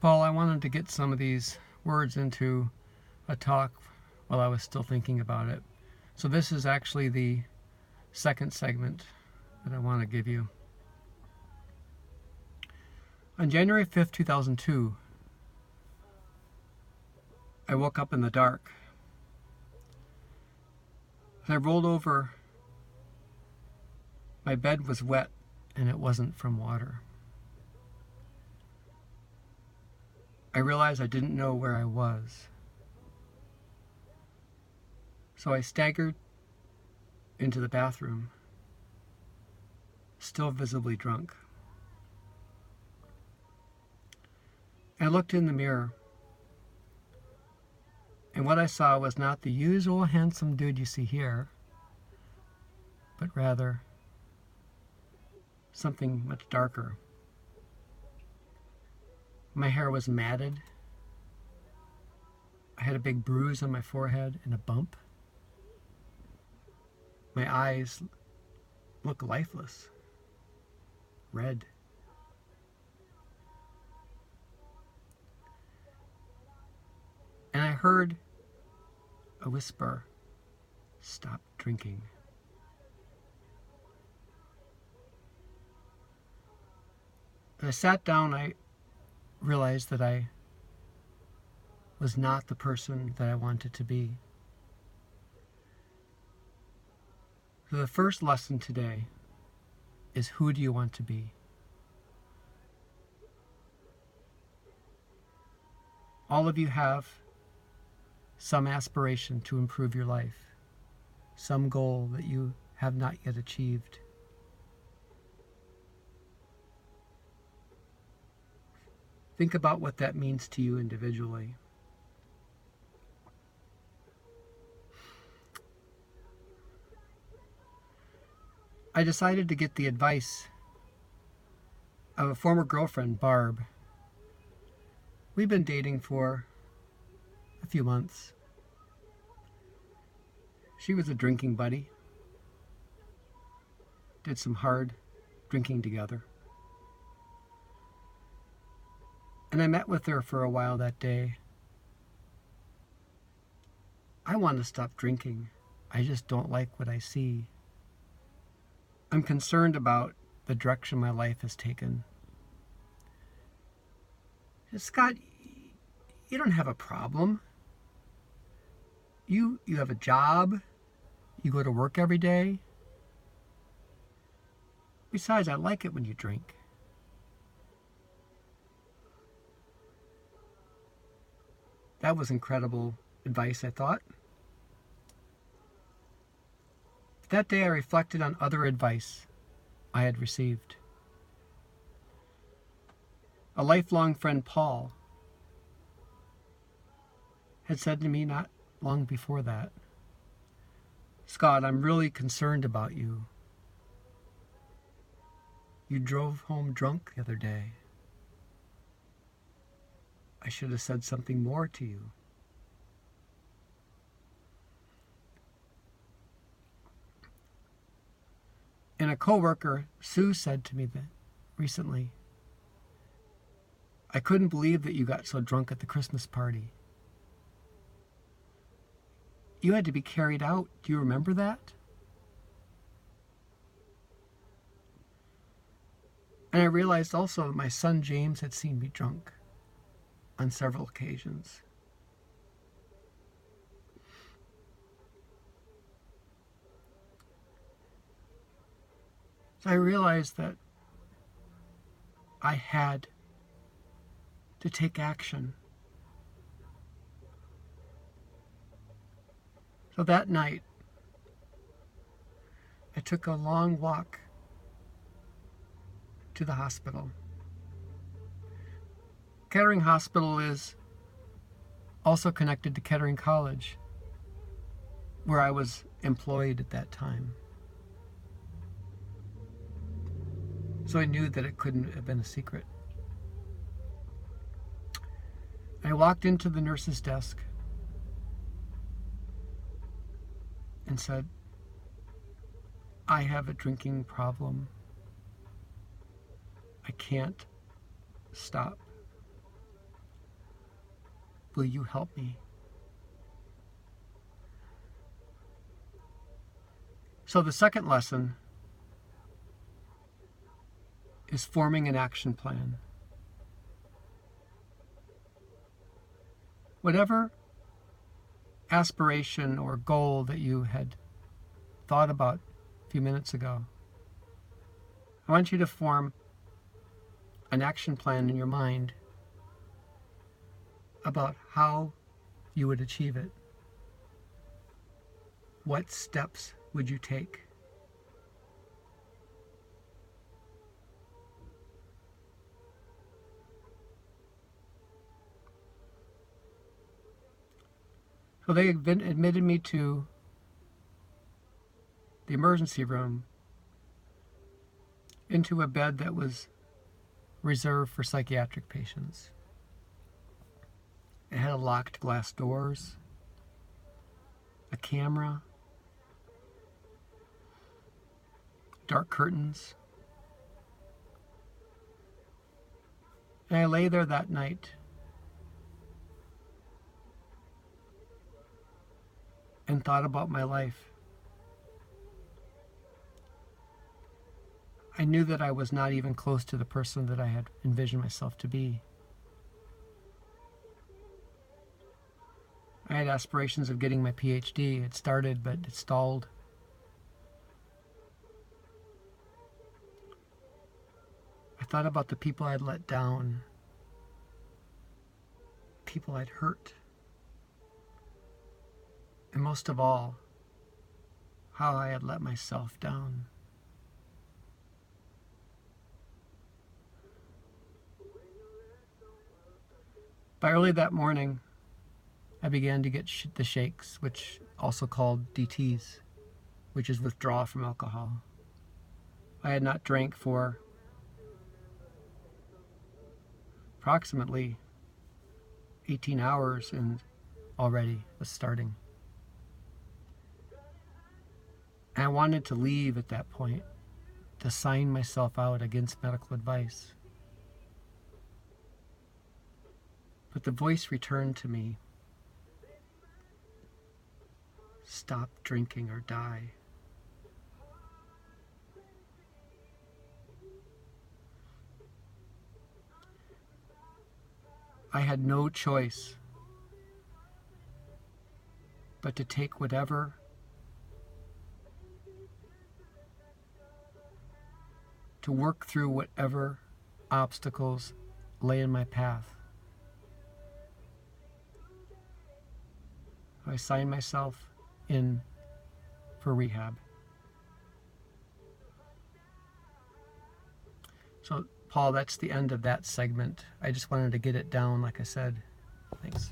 Paul, I wanted to get some of these words into a talk while I was still thinking about it. So this is actually the second segment that I want to give you. On January 5th, 2002, I woke up in the dark. As I rolled over, my bed was wet and it wasn't from water. I realized I didn't know where I was. So I staggered into the bathroom, still visibly drunk. I looked in the mirror, and what I saw was not the usual handsome dude you see here, but rather something much darker. My hair was matted. I had a big bruise on my forehead and a bump. My eyes looked lifeless, red. And I heard a whisper, "Stop drinking." As I sat down, I realized that I was not the person that I wanted to be. So the first lesson today is, who do you want to be? All of you have some aspiration to improve your life, some goal that you have not yet achieved. Think about what that means to you individually. I decided to get the advice of a former girlfriend, Barb. We've been dating for a few months. She was a drinking buddy. Did some hard drinking together. And I met with her for a while that day. I want to stop drinking. I just don't like what I see. I'm concerned about the direction my life has taken. Scott, you don't have a problem. You have a job. You go to work every day. Besides, I like it when you drink. That was incredible advice, I thought. That day I reflected on other advice I had received. A lifelong friend, Paul, had said to me not long before that, "Scott, I'm really concerned about you. You drove home drunk the other day. I should have said something more to you." And a coworker, Sue, said to me that recently, "I couldn't believe that you got so drunk at the Christmas party. You had to be carried out. Do you remember that?" And I realized also that my son James had seen me drunk on several occasions. So I realized that I had to take action. So that night, I took a long walk to the hospital. Kettering Hospital is also connected to Kettering College, where I was employed at that time. So I knew that it couldn't have been a secret. I walked into the nurse's desk and said, "I have a drinking problem. I can't stop." will you help me? So the second lesson is forming an action plan. Whatever aspiration or goal that you had thought about a few minutes ago, I want you to form an action plan in your mind about how you would achieve it. What steps would you take? So they admitted me to the emergency room, into a bed that was reserved for psychiatric patients. It had locked glass doors, a camera, dark curtains. And I lay there that night and thought about my life. I knew that I was not even close to the person that I had envisioned myself to be. I had aspirations of getting my PhD. It started, but it stalled. I thought about the people I'd let down, people I'd hurt, and most of all, how I had let myself down. By early that morning, I began to get the shakes, which also called DTs, which is withdrawal from alcohol. I had not drank for approximately 18 hours and already was starting. And I wanted to leave at that point, to sign myself out against medical advice. But the voice returned to me. Stop drinking or die. I had no choice but to take whatever to work through whatever obstacles lay in my path. I signed myself in for rehab. So, Paul, that's the end of that segment. I just wanted to get it down, like I said. Thanks.